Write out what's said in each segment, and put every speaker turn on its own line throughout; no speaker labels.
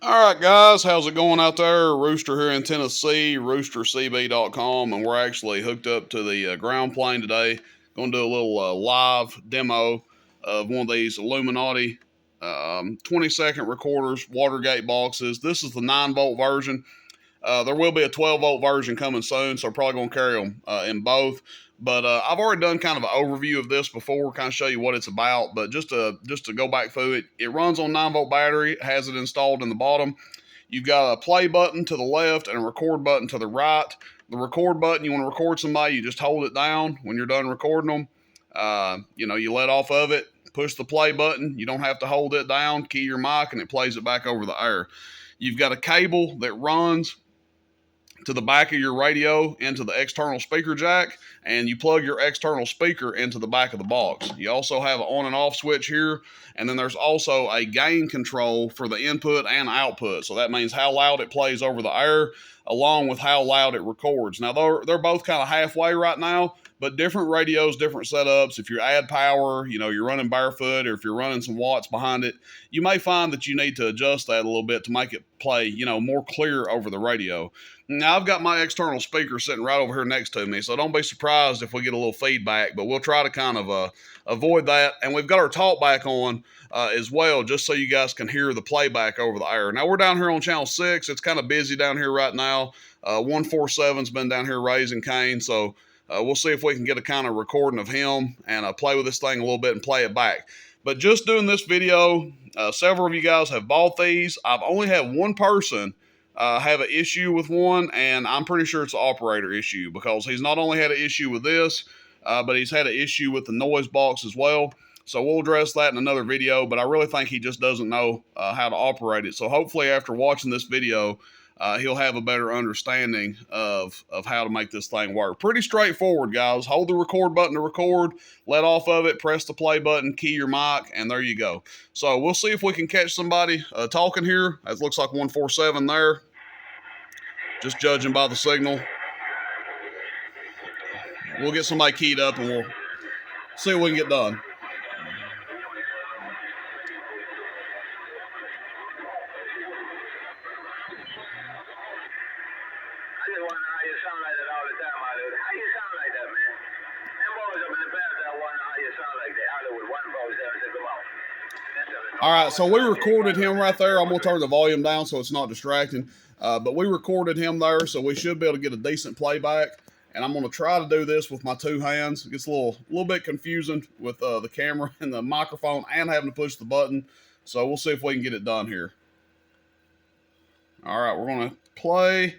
All right, guys, how's it going out there? Rooster here in Tennessee, roostercb.com, and we're actually hooked up to the ground plane today. Going to do a little live demo of one of these Illuminati 20-second recorders, Watergate boxes. This is the 9-volt version. There will be a 12-volt version coming soon, so we're probably going to carry them in both. But I've already done kind of an overview of this before, kind of show you what it's about. But just to go back through it, it runs on 9-volt battery, it has it installed in the bottom. You've got a play button to the left and a record button to the right. The record button, you want to record somebody, you just hold it down when you're done recording them. You let off of it, push the play button. You don't have to hold it down, key your mic, and it plays it back over the air. You've got a cable that runs to the back of your radio into the external speaker jack, and you plug your external speaker into the back of the box. You also have an on and off switch here, and then there's also a gain control for the input and output. So that means how loud it plays over the air along with how loud it records. Now they're both kind of halfway right now, but different radios, different setups. If you add power, you're running barefoot, or if you're running some watts behind it, you may find that you need to adjust that a little bit to make it play, more clear over the radio. Now, I've got my external speaker sitting right over here next to me, so don't be surprised if we get a little feedback, but we'll try to kind of avoid that. And we've got our talkback on as well, just so you guys can hear the playback over the air. Now, we're down here on channel 6. It's kind of busy down here right now. 147's been down here raising Cain, so we'll see if we can get a kind of recording of him and play with this thing a little bit and play it back. But just doing this video, several of you guys have bought these. I've only had one person have an issue with one, and I'm pretty sure it's an operator issue, because he's not only had an issue with this, but he's had an issue with the noise box as well. So we'll address that in another video, but I really think he just doesn't know how to operate it. So hopefully after watching this video, he'll have a better understanding of how to make this thing work. Pretty straightforward, guys. Hold the record button to record, let off of it, press the play button, key your mic, and there you go. So we'll see if we can catch somebody talking here. It looks like 147 there, just judging by the signal. We'll get somebody keyed up and we'll see what we can get done. All right, so we recorded him right there. I'm going to turn the volume down so it's not distracting. But we recorded him there, so we should be able to get a decent playback. And I'm going to try to do this with my two hands. It gets a little bit confusing with the camera and the microphone and having to push the button. So we'll see if we can get it done here. All right, we're going to play.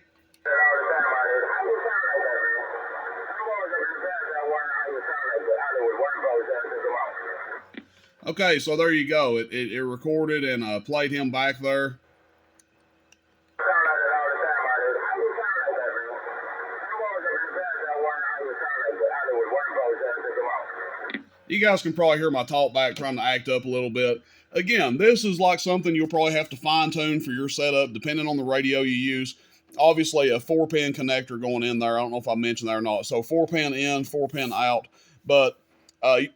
Okay, so there you go. It recorded and played him back there. You guys can probably hear my talk back trying to act up a little bit. Again, this is like something you'll probably have to fine tune for your setup depending on the radio you use. Obviously, a 4-pin connector going in there. I don't know if I mentioned that or not. So 4-pin in, 4-pin out. But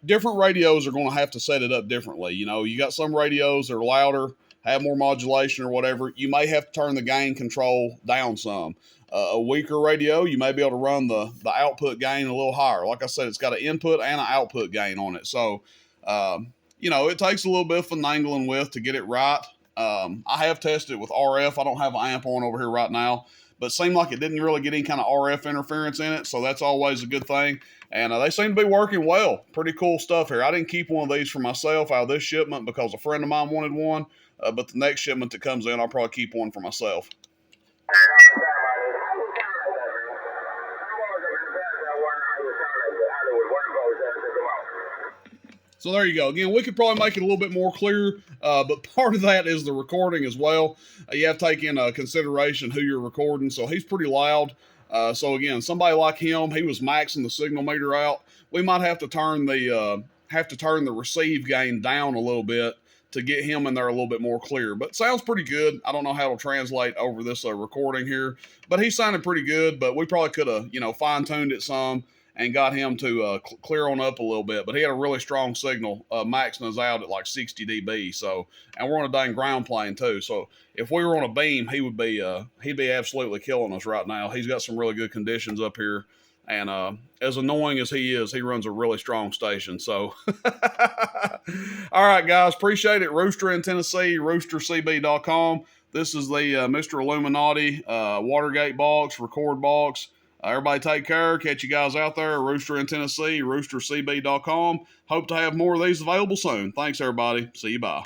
different radios are going to have to set it up differently. You got some radios that are louder, have more modulation or whatever. You may have to turn the gain control down some. A weaker radio, you may be able to run the output gain a little higher. Like I said, it's got an input and an output gain on it. So, it takes a little bit of finagling with to get it right. I have tested it with RF. I don't have an amp on over here right now, but it seemed like it didn't really get any kind of RF interference in it, so that's always a good thing. And they seem to be working well. Pretty cool stuff here. I didn't keep one of these for myself out of this shipment because a friend of mine wanted one, but the next shipment that comes in, I'll probably keep one for myself. So there you go. Again, we could probably make it a little bit more clear, but part of that is the recording as well. You have to take in consideration who you're recording. So he's pretty loud. So again, somebody like him, he was maxing the signal meter out. We might have to turn the receive gain down a little bit to get him in there a little bit more clear. But sounds pretty good. I don't know how it'll translate over this recording here, but he sounded pretty good. But we probably could have, fine tuned it some and got him to clear on up a little bit. But he had a really strong signal, maxing us out at like 60 dB. So, and we're on a dang ground plane too. So if we were on a beam, he'd be absolutely killing us right now. He's got some really good conditions up here. And as annoying as he is, he runs a really strong station. So, all right, guys, appreciate it. Rooster in Tennessee, roostercb.com. This is the Mr. Illuminati Watergate box, record box. Everybody take care. Catch you guys out there. Rooster in Tennessee, roostercb.com. Hope to have more of these available soon. Thanks, everybody. See you. Bye.